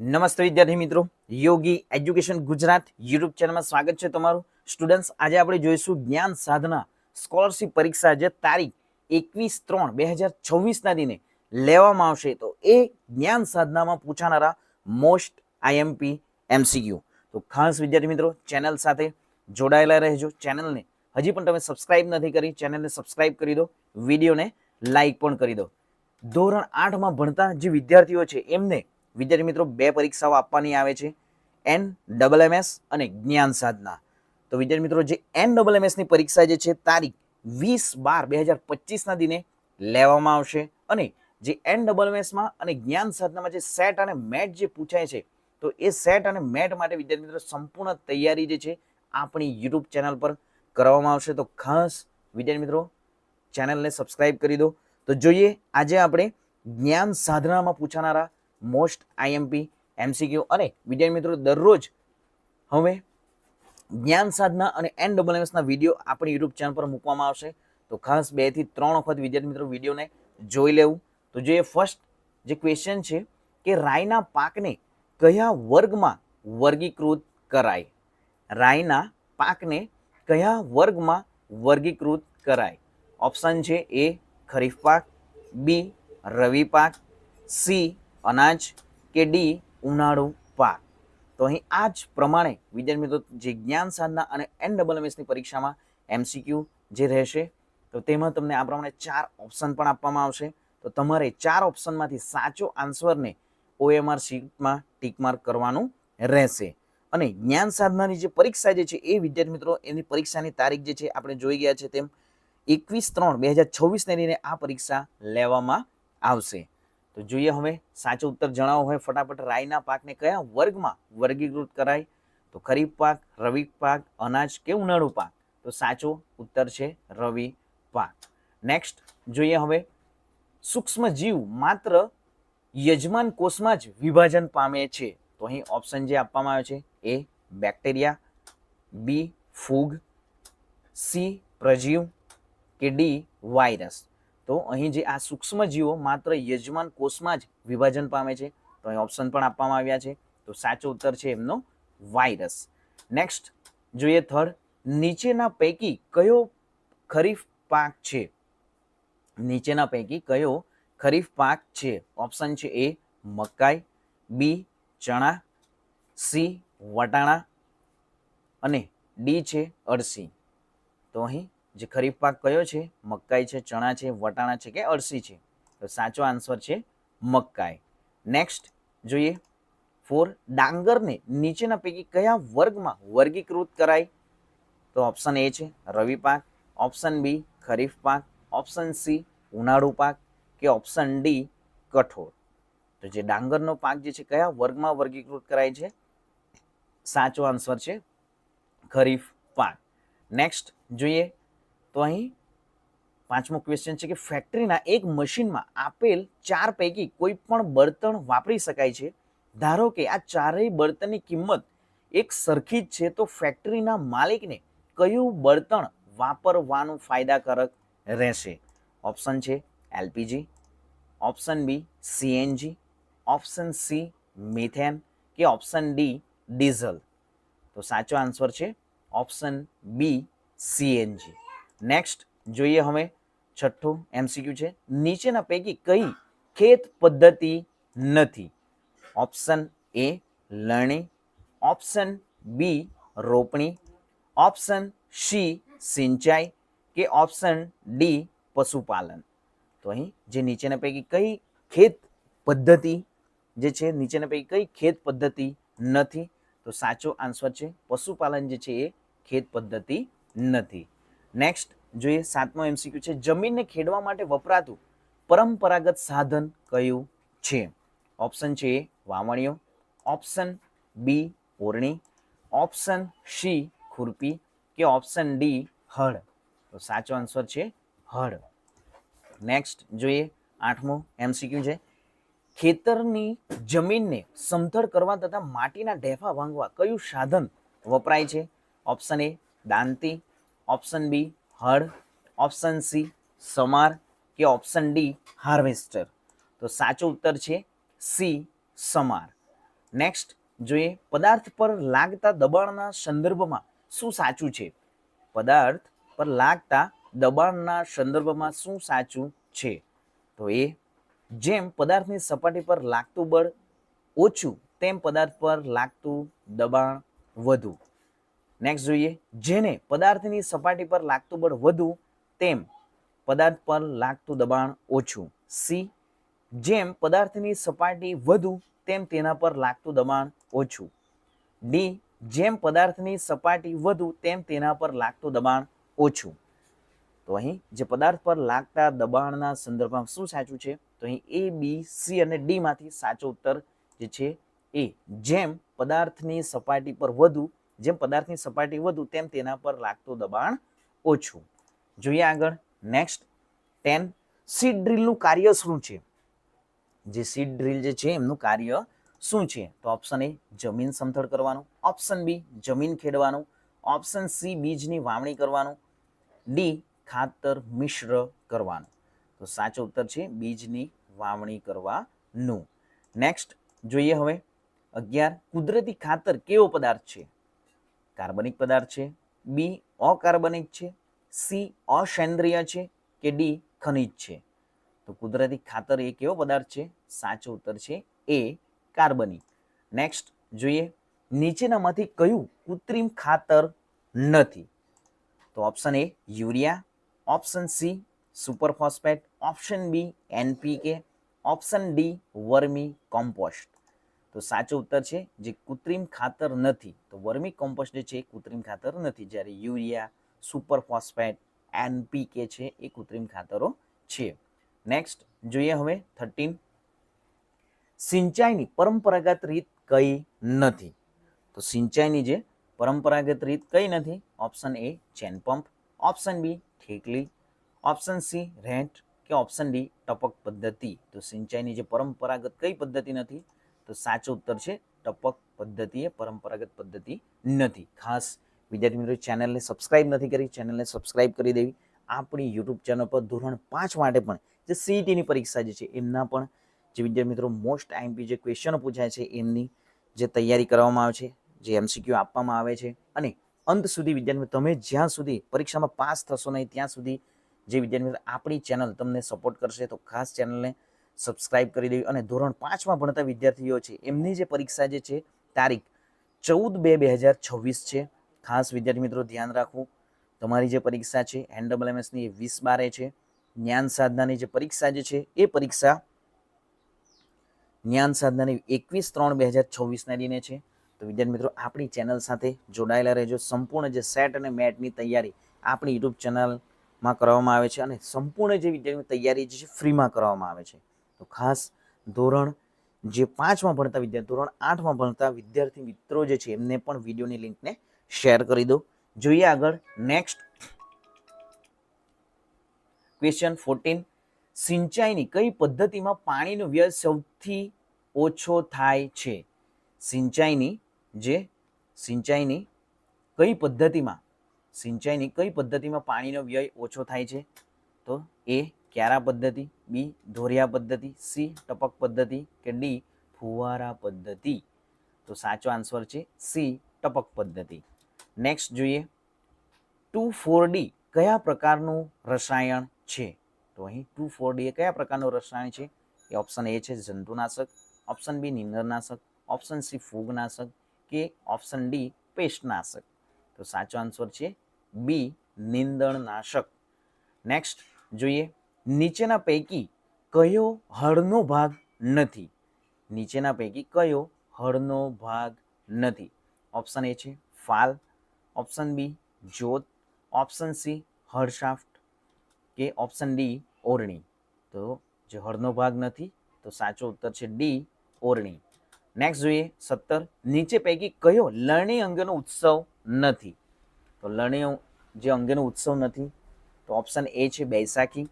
નમસ્તે વિદ્યાર્થી મિત્રો, યોગી એજ્યુકેશન ગુજરાત યુટ્યુબ ચેનલમાં સ્વાગત છે તમારું. સ્ટુડન્ટ્સ, આજે આપણે જોઈશું જ્ઞાન સાધના સ્કોલરશિપ પરીક્ષા જે તારીખ 21/3/2026ના દિને લેવામાં આવશે. તો એ જ્ઞાન સાધનામાં પૂછાનારા મોસ્ટ આઈએમપી એમસીક્યુ. તો ખાસ વિદ્યાર્થી મિત્રો ચેનલ સાથે જોડાયેલા રહેજો. ચેનલને હજી પણ તમે સબસ્ક્રાઇબ નથી કરી, ચેનલને સબસ્ક્રાઇબ કરી દો, વિડીયોને લાઇક પણ કરી દો. ધોરણ 8માં ભણતા જે વિદ્યાર્થીઓ છે એમને વિદ્યાર્થી મિત્રો બે પરીક્ષાઓ આપવાની આવે છે, NMMS અને જ્ઞાન સાધના. તો વિદ્યાર્થી મિત્રો જે NMMS ની પરીક્ષા જે છે તારીખ 20/12/2025ના દિને લેવામાં આવશે અને જે NMMS માં અને જ્ઞાન સાધનામાં જે સેટ અને મેટ જે પૂછાય છે તો એ સેટ અને મેટ માટે વિદ્યાર્થી મિત્રો સંપૂર્ણ તૈયારી જે છે આપણી યુટ્યુબ ચેનલ પર કરવામાં આવશે. તો ખાસ વિદ્યાર્થી મિત્રો ચેનલને સબસ્ક્રાઇબ કરી દો. તો જોઈએ આજે આપણે જ્ઞાન સાધનામાં પૂછાનારા મોસ્ટ આઈએમપી એમસીક્યુ અને વિદ્યાર્થી મિત્રો દરરોજ હવે જ્ઞાન સાધના અને NMMS ના વિડીયો આપણી યુટ્યુબ ચેનલ પર મૂકવામાં આવશે. તો ખાસ 2 થી 3 વખત વિદ્યાર્થી મિત્રો વિડીયોને જોઈ લેવું. તો જે ફર્સ્ટ જે ક્વેશ્ચન છે કે રાઈના પાકને કયા વર્ગમાં વર્ગીકૃત કરાય? રાઈના પાકને કયા વર્ગમાં વર્ગીકૃત કરાય? ઓપ્શન છે એ ખરીફ પાક, બી રવિ પાક, સી અનાજ કે ડી ઉનાળુ પાક. તો અહીં આ જ પ્રમાણે વિદ્યાર્થી મિત્રો જે જ્ઞાન સાધના અને NMMS ની પરીક્ષામાં એમસીક્યુ જે રહેશે તો તેમાં તમને આ પ્રમાણે 4 ઓપ્શન પણ આપવામાં આવશે. તો તમારે 4 ઓપ્શનમાંથી સાચો આન્સરને OMR શીટમાં ટીક માર્ક કરવાનું રહેશે. અને જ્ઞાન સાધનાની જે પરીક્ષા જે છે એ વિદ્યાર્થી મિત્રો એની પરીક્ષાની તારીખ જે છે આપણે જોઈ ગયા છે તેમ 21/3/2026ને લઈને આ પરીક્ષા લેવામાં આવશે. તો જોઈએ હવે સાચો ઉત્તર જણાવો હોય ફટાફટ. રાઈના પાકને કયા વર્ગમાં વર્ગીકૃત કરાય? તો ખરીફ પાક, રવિ પાક, અનાજ કે ઉનાળુ પાક? તો સાચો ઉત્તર છે રવિ પાક. નેક્સ્ટ જોઈએ હવે સૂક્ષ્મ જીવ માત્ર યજમાન કોષમાં જ વિભાજન પામે છે. તો અહીં ઓપ્શન જે આપવામાં આવે છે એ બેક્ટેરિયા, બી ફૂગ, સી પ્રજીવ કે ડી વાયરસ? તો અહીં જે આ સૂક્ષ્મ જીવો માત્ર યજમાન કોષમાં જ વિભાજન પામે છે તો અહીં ઓપ્શન પણ આપવામાં આવ્યા છે. તો સાચો ઉત્તર છે એમનો વાયરસ. નેક્સ્ટ જોઈએ થર્ડ, નીચેના પૈકી કયો ખરીફ પાક છે? નીચેના પૈકી કયો ખરીફ પાક છે? ઓપ્શન છે એ મકાઈ, બી ચણા, સી વટાણા અને ડી છે અળસી. તો અહીં જે ખરીફ પાક કયો છે? મકાઈ છે, ચણા છે, વટાણા છે કે અળસી છે? તો સાચો આન્સર છે મકાઈ. નેક્સ્ટ જોઈએ 4, ડાંગરને નીચેના પૈકી કયા વર્ગમાં વર્ગીકૃત કરાય? તો ઓપ્શન એ છે રવિ પાક, ઓપ્શન બી ખરીફ પાક, ઓપ્શન સી ઉનાળુ પાક કે ઓપ્શન ડી કઠોળ? તો જે ડાંગરનો પાક જે છે કયા વર્ગમાં વર્ગીકૃત કરાય છે? સાચો આન્સર છે ખરીફ પાક. નેક્સ્ટ જોઈએ તો અહીં 5મો ક્વેશ્ચન છે કે ફેક્ટરીના એક મશીનમાં આપેલ 4 પૈકી કોઈ પણ બળતણ વાપરી શકાય છે. ધારો કે આ ચારેય બળતણની કિંમત એક સરખી જ છે તો ફેક્ટરીના માલિકને કયું બળતણ વાપરવાનું ફાયદાકારક રહેશે? ઓપ્શન છે LPG, option B CNG, option C methane કે ઓપ્શન ડી ડીઝલ? તો સાચો આન્સર છે ઓપ્શન બી સીએનજી. નેક્સ્ટ જોઈએ હવે 6થું એમસીક્યુ છે નીચેના પૈકી કઈ ખેત પદ્ધતિ નથી? ઓપ્શન એ લણણી, ઓપ્શન બી રોપણી, ઓપ્શન સી સિંચાઈ કે ઓપ્શન ડી પશુપાલન? તો અહીં જે નીચેના પૈકી કઈ ખેત પદ્ધતિ જે છે નીચેના પૈકી કઈ ખેત પદ્ધતિ નથી? તો સાચો આન્સર છે પશુપાલન જે છે એ ખેત પદ્ધતિ નથી. નેક્સ્ટ જોઈએ 7મો એમસીક્યુ છે જમીનને ખેડવા માટે વપરાતું પરંપરાગત સાધન કયું છે? ઓપ્શન છે એ વાવણીઓ, ઓપ્શન બી ઓરણી, ઓપ્શન સી ખુરપી કે ઓપ્શન ડી હળ? તો સાચો આન્સર છે હળ. નેક્સ્ટ જોઈએ 8મો એમસીક્યુ છે ખેતરની જમીનને સમથળ કરવા તથા માટીના ઢેફા ભાંગવા કયું સાધન વપરાય છે? ઓપ્શન એ દાંતી, ઓપ્શન બી હળ, ઓપ્શન સી સમાર કે ઓપ્શન ડી હાર્વેસ્ટર? તો સાચો ઉત્તર છે સી સમાર. નેક્સ્ટ જોઈએ પદાર્થ પર લાગતા દબાણના સંદર્ભમાં શું સાચું છે. પદાર્થ પર લાગતા દબાણના સંદર્ભમાં શું સાચું છે. તો એ જેમ પદાર્થની સપાટી પર લાગતું બળ ઓછું તેમ પદાર્થ પર લાગતું દબાણ વધુ. નેક્સ્ટ જોઈએ જેને પદાર્થની સપાટી પર લાગતું બળ વધુ તેમ પદાર્થ પર લાગતું દબાણ ઓછું. સી જેમ પદાર્થની સપાટી વધુ તેમ તેના પર લાગતું દબાણ ઓછું. ડી જેમ પદાર્થની સપાટી વધુ તેમ તેના પર લાગતું દબાણ ઓછું. તો અહીં જે પદાર્થ પર લાગતા દબાણના સંદર્ભમાં શું સાચું છે તો અહીં એ બી સી અને ડી માંથી સાચો ઉત્તર જે છે એ જેમ પદાર્થની સપાટી પર વધુ જેમ પદાર્થની સપાટી વધુ તેમ તેના પર લાગતું દબાણ ઓછું. જોઈએ આગળ નેક્સ્ટ 10 સીડ ડ્રીલનું કાર્ય શું છે. જે સીડ ડ્રીલ જે છે એમનું કાર્ય શું છે તો ઓપ્શન એ જમીન સમથળ કરવાનું, ઓપ્શન બી જમીન ખેડવાનું, ઓપ્શન સી બીજની વાવણી કરવાનું, ડી ખાતર મિશ્ર કરવાનું. તો સાચો ઉત્તર છે બીજની વાવણી કરવાનું. નેક્સ્ટ જોઈએ હવે 11 કુદરતી ખાતર કેવો પદાર્થ છે. કાર્બનિક પદાર્થ છે, બી અકાર્બનિક છે, સી અસેન્દ્રિય છે કે ડી ખનિજ છે. તો કુદરતી ખાતર એ કેવો પદાર્થ છે. સાચો ઉત્તર છે એ કાર્બનિક. નેક્સ્ટ જોઈએ નીચેનામાંથી કયું કૃત્રિમ ખાતર નથી. તો option A urea, option C super phosphate, option B NPK, option D vermicompost. તો સાચો ઉત્તર છે જે કૃત્રિમ ખાતર નથી તો વર્મી કોમ્પોસ્ટ જે છે એ કૃત્રિમ ખાતર નથી, જ્યારે યુરિયા, સુપર ફોસ્ફેટ, એનપીકે છે એ કૃત્રિમ ખાતરો છે. નેક્સ્ટ જોઈએ હવે 13 સિંચાઈની પરંપરાગત રીત કઈ નથી. તો સિંચાઈની જે પરંપરાગત રીત કઈ નથી. Option A chain pump, option B ઠેકલી, ઓપ્શન સી રેન્ટ કે ઓપ્શન ડી ટપક પદ્ધતિ. તો સિંચાઈની જે પરંપરાગત કઈ પદ્ધતિ નથી તો સાચો ઉત્તર છે ટપક પદ્ધતિ એ પરંપરાગત પદ્ધતિ નથી. ખાસ વિદ્યાર્થી મિત્રો ચેનલને સબસ્ક્રાઇબ નથી કરી, ચેનલને સબસ્ક્રાઇબ કરી દેવી. આપણી યુટ્યુબ ચેનલ પર ધોરણ 5 માટે પણ જે સીઈટીની પરીક્ષા જે છે એમના પણ જે વિદ્યાર્થી મિત્રો મોસ્ટ આઈએમપી જે ક્વેશ્ચનો પૂછાય છે એમની જે તૈયારી કરવામાં આવે છે, જે એમસીક્યુ આપવામાં આવે છે અને અંત સુધી વિદ્યાર્થી તમે જ્યાં સુધી પરીક્ષામાં પાસ થશો નહીં ત્યાં સુધી જે વિદ્યાર્થી મિત્રો આપણી ચેનલ તમને સપોર્ટ કરશે તો ખાસ ચેનલને સબસ્ક્રાઇબ કરી દેવી. અને ધોરણ 5માં ભણતા વિદ્યાર્થીઓ છે એમની જે પરીક્ષા જે છે તારીખ 14/2/2026 છે. ખાસ વિદ્યાર્થી મિત્રો ધ્યાન રાખવું તમારી જે પરીક્ષા છે NMMSની 20/12 છે. જ્ઞાન સાધનાની જે પરીક્ષા જે છે એ પરીક્ષા જ્ઞાન સાધનાની 21/3/2026ના દિને છે. તો વિદ્યાર્થી મિત્રો આપણી ચેનલ સાથે જોડાયેલા રહેજો. સંપૂર્ણ જે સેટ અને મેટની તૈયારી આપણી યુટ્યુબ ચેનલમાં કરવામાં આવે છે અને સંપૂર્ણ જે વિદ્યાર્થીની તૈયારી જે છે ફ્રીમાં કરવામાં આવે છે. તો ખાસ ધોરણ જે 5માં ભણતા વિદ્યાર્થી ધોરણ 8માં ભણતા વિદ્યાર્થી મિત્રો જે છે એમને પણ વિડીયોની લિંકને શેર કરી દો. જોઈએ આગળ નેક્સ્ટ ક્વેશ્ચન 14 સિંચાઈની કઈ પદ્ધતિમાં પાણીનો વ્યય સૌથી ઓછો થાય છે. સિંચાઈની કઈ પદ્ધતિમાં પાણીનો વ્યય ઓછો થાય છે. તો એ ક્યારા પદ્ધતિ, બી ધોરિયા પદ્ધતિ, સી ટપક પદ્ધતિ કે ડી ફુવારા પદ્ધતિ. તો સાચો આન્સર છે સી ટપક પદ્ધતિ. નેક્સ્ટ જોઈએ 2,4-D કયા પ્રકારનું રસાયણ છે. તો અહીં 2,4-D એ કયા પ્રકારનું રસાયણ છે. એ ઓપ્શન એ છે જંતુનાશક, ઓપ્શન બી નીંદણનાશક, ઓપ્શન સી ફૂગનાશક કે ઓપ્શન ડી પેસ્ટનાશક. તો સાચો આન્સર છે બી નીંદણનાશક. નેક્સ્ટ જોઈએ નીચેના પૈકી કયો હળનો ભાગ નથી. નીચેના પૈકી કયો હળનો ભાગ નથી. ઓપ્શન એ છે ફાલ, ઓપ્શન બી જ્યોત, ઓપ્શન સી હળશાફ્ટ કે ઓપ્શન ડી ઓરણી. તો જે હળનો ભાગ નથી તો સાચો ઉત્તર છે ડી ઓરણી. નેક્સ્ટ જોઈએ 17 નીચે પૈકી કયો લણણી અંગેનો ઉત્સવ નથી. તો લણણી જે અંગેનો ઉત્સવ નથી તો ઓપ્શન એ છે બૈસાખી,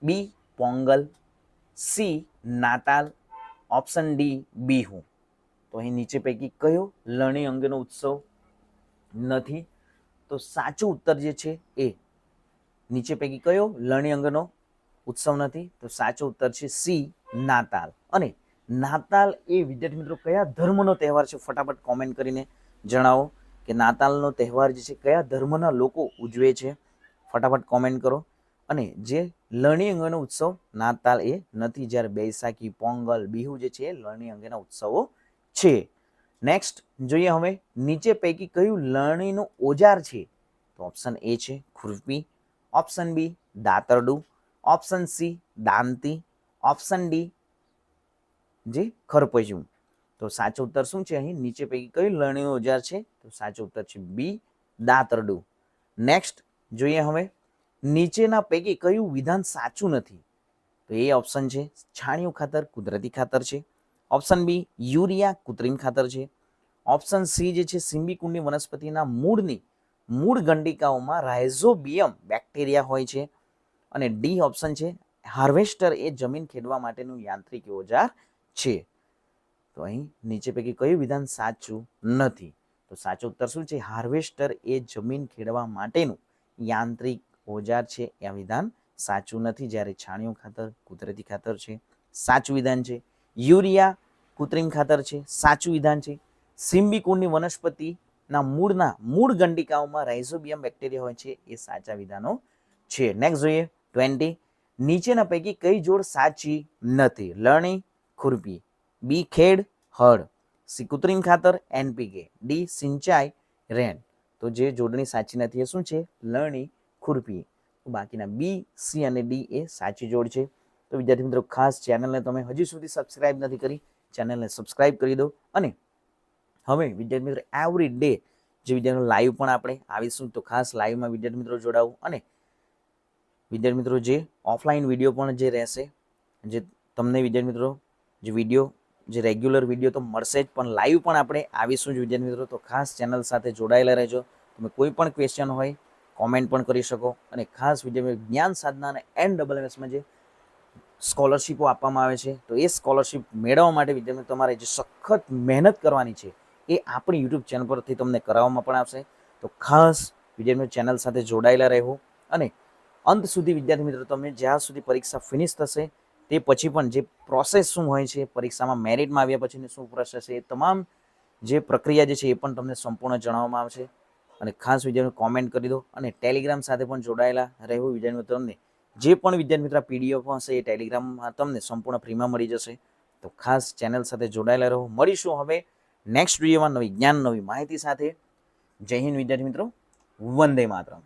બી પોંગલ, સી નાતાલ, ઓપ્શન ડી બિહુ. તો અહીં નીચે પૈકી કયો લણણી અંગેનો ઉત્સવ નથી. તો સાચો ઉત્તર જે છે એ નીચે પૈકી કયો લણણી અંગેનો ઉત્સવ નથી તો સાચો ઉત્તર છે સી નાતાલ. અને નાતાલ એ વિદ્યાર્થી મિત્રો કયા ધર્મનો તહેવાર છે? ફટાફટ કોમેન્ટ કરીને જણાવો કે નાતાલનો તહેવાર જે છે કયા ધર્મના લોકો ઉજવે છે? ફટાફટ કોમેન્ટ કરો. અને જે લણણી અંગેનો ઉત્સવ નાતાલ એ નથી, જ્યારે બૈસાખી, પોંગલ, બિહુ જે છે એ લણણી અંગેના ઉત્સવો છે. નેક્સ્ટ જોઈએ હવે, નીચે પૈકી કયું લણણીનું ઓજાર છે? તો ઓપ્શન એ છે ખુરપી, ઓપ્શન બી દાતરડું, ઓપ્શન સી દાંતી, ઓપ્શન ડી જે ખરપચું. તો સાચો ઉત્તર શું છે અહીં? નીચે પૈકી કયું લણણીનું ઓજાર છે? તો સાચો ઉત્તર છે બી દાતરડું. નેક્સ્ટ જોઈએ હવે, નીચેના પૈકી કયું વિધાન સાચું નથી? તો એ ઓપ્શન છે છાણિયું ખાતર કુદરતી ખાતર છે, ઓપ્શન બી યુરિયા કૃત્રિમ ખાતર છે, ઓપ્શન સી જે છે સિમ્બિકુંડની વનસ્પતિના મૂળ ગંડિકાઓમાં રાઇઝોબિયમ બેક્ટેરિયા હોય છે, અને ડી ઓપ્શન છે હાર્વેસ્ટર એ જમીન ખેડવા માટેનું યાંત્રિક ઓજાર છે. તો અહીં નીચે પૈકી કયું વિધાન સાચું નથી? તો સાચો ઉત્તર શું છે? હાર્વેસ્ટર એ જમીન ખેડવા માટેનું યાંત્રિક ઓજાર છે. આ વિધાન સાચું નથી. જ્યારે છાણિયું ખાતર કુદરતી ખાતર છે, સાચું વિધાન છે. યુરિયા કૃત્રિમ ખાતર છે, સાચું વિધાન છે. સિમ્બિકુંડની વનસ્પતિના મૂળ ગંડિકાઓમાં રાઇઝોબિયમ બેક્ટેરિયા હોય છે, એ સાચા વિધાનો છે. નેક્સ્ટ જોઈએ 20. નીચેના પૈકી કઈ જોડ સાચી નથી? લણણી ખુરપી, બી ખેડ હળ, સી કૃત્રિમ ખાતર એનપીકે, ડી સિંચાઈ રેન. તો જે જોડણી સાચી નથી એ શું છે? લણણી ખુરપી. બાકીના બી, સી અને ડી એ સાચી જોડ છે. તો વિદ્યાર્થી મિત્રો ખાસ ચેનલને તમે હજી સુધી સબસ્ક્રાઇબ નથી કરી, ચેનલને સબસ્ક્રાઇબ કરી દો. અને હવે વિદ્યાર્થી મિત્રો એવરી ડે જે વિદ્યાર્થીઓ લાઈવ પણ આપણે આવીશું, તો ખાસ લાઈવમાં વિદ્યાર્થી મિત્રો જોડાવું. અને વિદ્યાર્થી મિત્રો જે ઓફલાઈન વિડીયો પણ જે રહેશે, જે તમને વિદ્યાર્થી મિત્રો જે વિડીયો જે રેગ્યુલર વિડીયો તો મળશે જ, પણ લાઈવ પણ આપણે આવીશું જ વિદ્યાર્થી મિત્રો. તો ખાસ ચેનલ સાથે જોડાયેલા રહેજો. તમે કોઈ પણ ક્વેશ્ચન હોય કોમેન્ટ પણ કરી શકો. અને ખાસ વિદ્યાર્થી જ્ઞાન સાધના અને NSSમાં જે સ્કોલરશીપો આપવામાં આવે છે, તો એ સ્કોલરશીપ મેળવવા માટે વિદ્યાર્થી તમારે જે સખત મહેનત કરવાની છે એ આપણી યુટ્યુબ ચેનલ પરથી તમને કરાવવામાં પણ આવશે. તો ખાસ વિદ્યાર્થી ચેનલ સાથે જોડાયેલા રહેવું. અને અંત સુધી વિદ્યાર્થી મિત્રો તમે જ્યાં સુધી પરીક્ષા ફિનિશ થશે તે પછી પણ જે પ્રોસેસ શું હોય છે, પરીક્ષામાં મેરિટમાં આવ્યા પછીની શું પ્રોસેસ છે, એ તમામ જે પ્રક્રિયા જે છે એ પણ તમને સંપૂર્ણ જણાવવામાં આવશે. અને ખાસ વિદ્યાર્થીઓ કોમેન્ટ કરી દો. અને ટેલિગ્રામ સાથે પણ જોડાયેલા રહેવું વિદ્યાર્થી મિત્રો. તમને જે પણ વિદ્યાર્થી મિત્રો પીડીએફ હશે એ ટેલિગ્રામમાં તમને સંપૂર્ણ ફ્રીમાં મળી જશે. તો ખાસ ચેનલ સાથે જોડાયેલા રહો. મળીશું હવે નેક્સ્ટ વિડીયોમાં નવી જ્ઞાન નવી માહિતી સાથે. જય હિન્દ વિદ્યાર્થી મિત્રો, વંદે માતરમ.